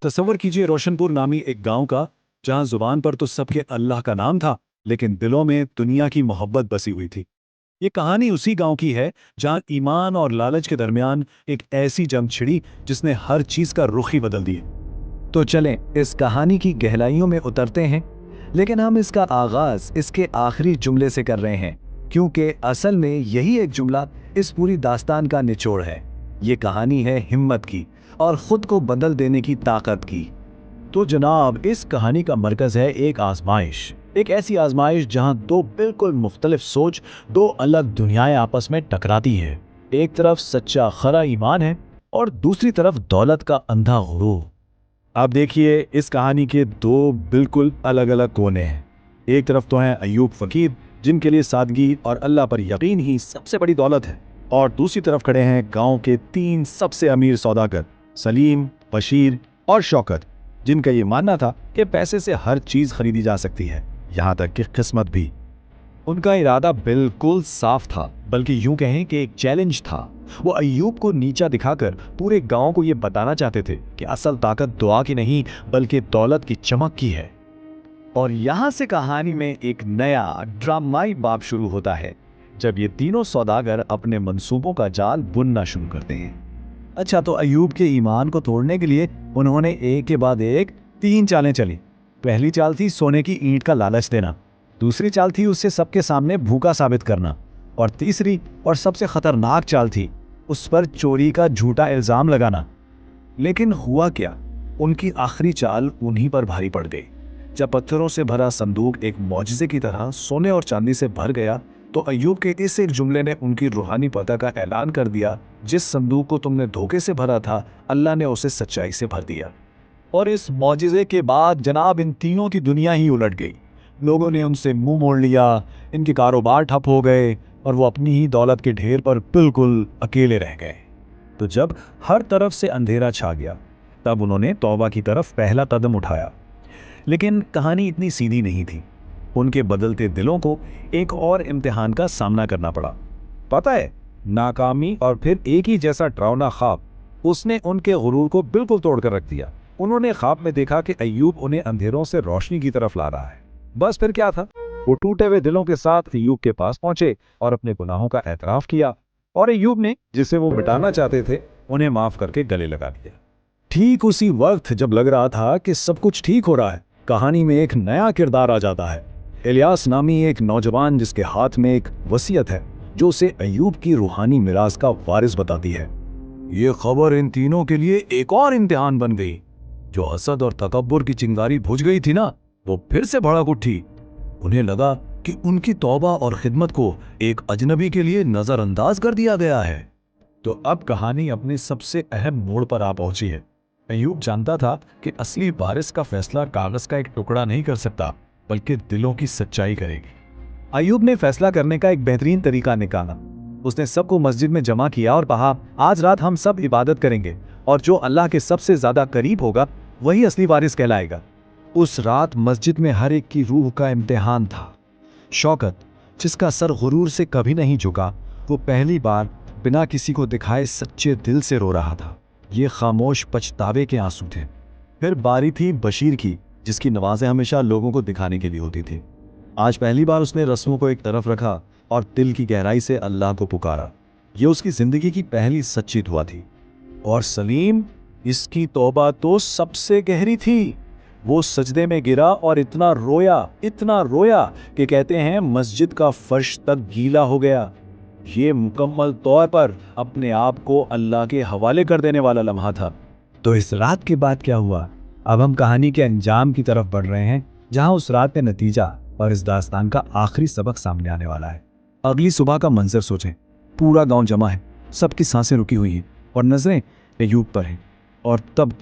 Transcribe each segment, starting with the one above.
तसव्वुर कीजिए रोशनपुर नामी एक गांव का, जहां जुबान पर तो सबके अल्लाह का नाम था, लेकिन दिलों में दुनिया की मोहब्बत बसी हुई थी। ये कहानी उसी गांव की है जहां ईमान और लालच के दरमियान एक ऐसी जंग छिड़ी जिसने हर चीज का रुख ही बदल दिया। तो चलें इस कहानी की गहराइयों में उतरते हैं, लेकिन हम इसका आगाज इसके आखिरी जुमले से कर रहे हैं, क्योंकि असल में यही एक जुमला इस पूरी दास्तान का निचोड़ है। ये कहानी है हिम्मत की और खुद को बदल देने की ताकत की। तो जनाब, इस कहानी का मरकज है एक आजमाइश। एक ऐसी आजमाइश जहां दो बिल्कुल मुख्तलिफ सोच, दो अलग दुनियाएं आपस में टकराती है। एक तरफ सच्चा खरा ईमान है और दूसरी तरफ दौलत का अंधा गुरूर। आप देखिए, इस कहानी के दो बिल्कुल अलग अलग कोने हैं। एक तरफ तो हैं अय्यूब फकीर, जिनके लिए सादगी और अल्लाह पर यकीन ही सबसे बड़ी दौलत है, और दूसरी तरफ खड़े हैं गांव के तीन सबसे अमीर सौदागर, सलीम, बशीर और शौकत, जिनका ये मानना था कि पैसे से हर चीज खरीदी जा सकती है, यहाँ तक कि किस्मत भी। उनका इरादा बिल्कुल साफ था, बल्कि यूं कहें कि एक चैलेंज था। वो अय्यूब को नीचा दिखाकर पूरे गांव को ये बताना चाहते थे कि असल ताकत दुआ की नहीं, बल्कि दौलत की चमक की है। और यहां से कहानी में एक नया ड्रामाई बाब शुरू होता है, जब ये तीनों सौदागर अपने मंसूबों का जाल बुनना शुरू करते हैं। अच्छा, तो अय्यूब के ईमान को तोड़ने के लिए उन्होंने एक के बाद एक तीन चालें चली। पहली चाल थी सोने की ईंट का लालच देना, दूसरी चाल थी उसे सबके सामने भूखा साबित करना, और तीसरी और सबसे खतरनाक चाल थी उस पर चोरी का झूठा इल्जाम लगाना। लेकिन हुआ क्या? उनकी आखिरी चाल उन्हीं पर भारी पड़ गई। जब पत्थरों से भरा संदूक एक मौजिज़े की तरह सोने और चांदी से भर गया, तो अय्यूब के इस एक जुमले ने उनकी रूहानी पता का ऐलान कर दिया। जिस संदूक को तुमने धोखे से भरा था, अल्लाह ने उसे सच्चाई से भर दिया। और इस मौजिज़े के बाद जनाब, इन तीनों की दुनिया ही उलट गई। लोगों ने उनसे मुंह मोड़ लिया, इनके कारोबार ठप हो गए और वो अपनी ही दौलत के ढेर पर बिल्कुल अकेले रह गए। तो जब हर तरफ से अंधेरा छा गया, तब उन्होंने तौबा की तरफ पहला कदम उठाया। लेकिन कहानी इतनी सीधी नहीं थी। उनके बदलते दिलों को एक और इम्तिहान का सामना करना पड़ा। पता है, नाकामी और फिर एक ही जैसा डरावना ख्वाब, उसने उनके गुरूर को बिल्कुल तोड़कर रख दिया। उन्होंने ख्वाब में देखा कि अय्यूब उन्हें अंधेरों से रोशनी की तरफ ला रहा है। बस फिर क्या था, वो टूटे हुए दिलों के साथ अय्यूब के पास पहुंचे और अपने गुनाहों का एतराफ किया, और अय्यूब ने, जिसे वो मिटाना चाहते थे, उन्हें माफ करके गले लगा दिया। ठीक उसी वक्त जब लग रहा था कि सब कुछ ठीक हो रहा है, कहानी में एक नया किरदार आ जाता है। इलियास नामी एक नौजवान, जिसके हाथ में एक वसीयत है जो उसे अय्यूब की रूहानी मिरास का वारिस बताती है। ये खबर इन तीनों के लिए एक और इम्तिहान बन गई। जो हसद और तकब्बुर की चिंगारी बुझ गई थी ना, वो फिर से भड़क उठी। उन्हें लगा कि उनकी तौबा और खिदमत को एक अजनबी के लिए नजरअंदाज कर दिया गया है। तो अब कहानी अपने सबसे अहम मोड़ पर आ पहुंची है। अय्यूब जानता था कि असली वारिस का फैसला कागज का एक टुकड़ा नहीं कर सकता, बल्कि दिलों की सच्चाई करेगी। अय्यूब ने फैसला करने का एक बेहतरीन तरीका निकाला। उसने सबको मस्जिद में जमा किया और कहा, आज रात हम सब इबादत करेंगे, और जो अल्लाह के सबसे ज्यादा करीब होगा वही असली वारिस कहलाएगा। उस रात मस्जिद में हर एक की रूह का इम्तिहान था। शौकत, जिसका सर गुरूर से कभी नहीं झुका, वो पहली बार बिना किसी को दिखाए सच्चे दिल से रो रहा था। ये खामोश पछतावे के आंसू थे। फिर बारी थी बशीर की, जिसकी नवाज़ें हमेशा लोगों को दिखाने के लिए होती थी। आज पहली बार उसने रस्मों को एक तरफ रखा और दिल की गहराई से अल्लाह को पुकारा। ये उसकी जिंदगी की पहली सच्ची दुआ थी। और सलीम, इसकी तौबा तो सबसे गहरी थी। वो सजदे में गिरा और इतना रोया कि कहते हैं मस्जिद का फर्श तक गीला हो गया। ये मुकम्मल तौर पर अपने आप को अल्लाह के हवाले कर देने वाला लम्हा था। तो इस रात के बाद क्या हुआ? अब हम कहानी के अंजाम की तरफ बढ़ रहे हैं, जहां उस रात का नतीजा और इस दास्तान का आखिरी सबक सामने आने वाला है। अगली सुबह का मंजर सोचें। पूरा गांव जमा है, सबकी सांसें रुकी हुई हैं और नजरें अय्यूब पर हैं। और तब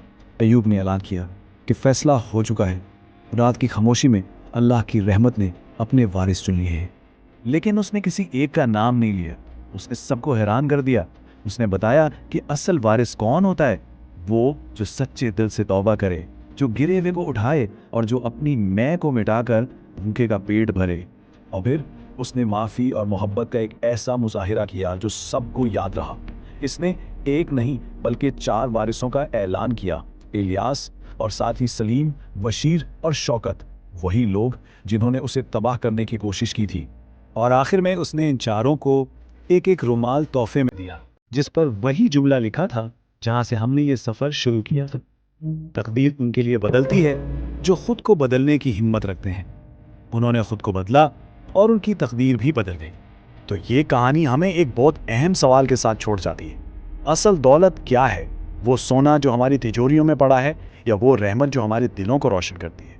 अय्यूब ने ऐलान किया कि फैसला हो चुका है। रात की खामोशी में अल्लाह की रहमत ने अपने वारिस चुन लिए हैं। लेकिन उसने किसी एक का नाम नहीं लिया। उसने सबको हैरान कर दिया। उसने बताया कि असल वारिस कौन होता है। वो जो सच्चे दिल से तौबा करे, जो गिरे हुए को उठाए और जो अपनी मैं को मिटाकर भूखे का पेट भरे। और फिर उसने माफ़ी और मोहब्बत का एक ऐसा मुजाहिरा किया जो सबको याद रहा। इसने एक नहीं बल्कि 4 वारिसों का ऐलान किया, इलियास, और साथ ही सलीम, बशीर और शौकत, वही लोग जिन्होंने उसे तबाह करने की कोशिश की थी। और आखिर में उसने इन चारों को एक एक रुमाल तोहफे में दिया, जिस पर वही जुमला लिखा था जहां से हमने ये सफर शुरू किया था। तकदीर उनके लिए बदलती है जो खुद को बदलने की हिम्मत रखते हैं। उन्होंने खुद को बदला और उनकी तकदीर भी बदल गई। तो ये कहानी हमें एक बहुत अहम सवाल के साथ छोड़ जाती है। असल दौलत क्या है? वो सोना जो हमारी तिजोरियों में पड़ा है, या वो रहमत जो हमारे दिलों को रोशन करती है?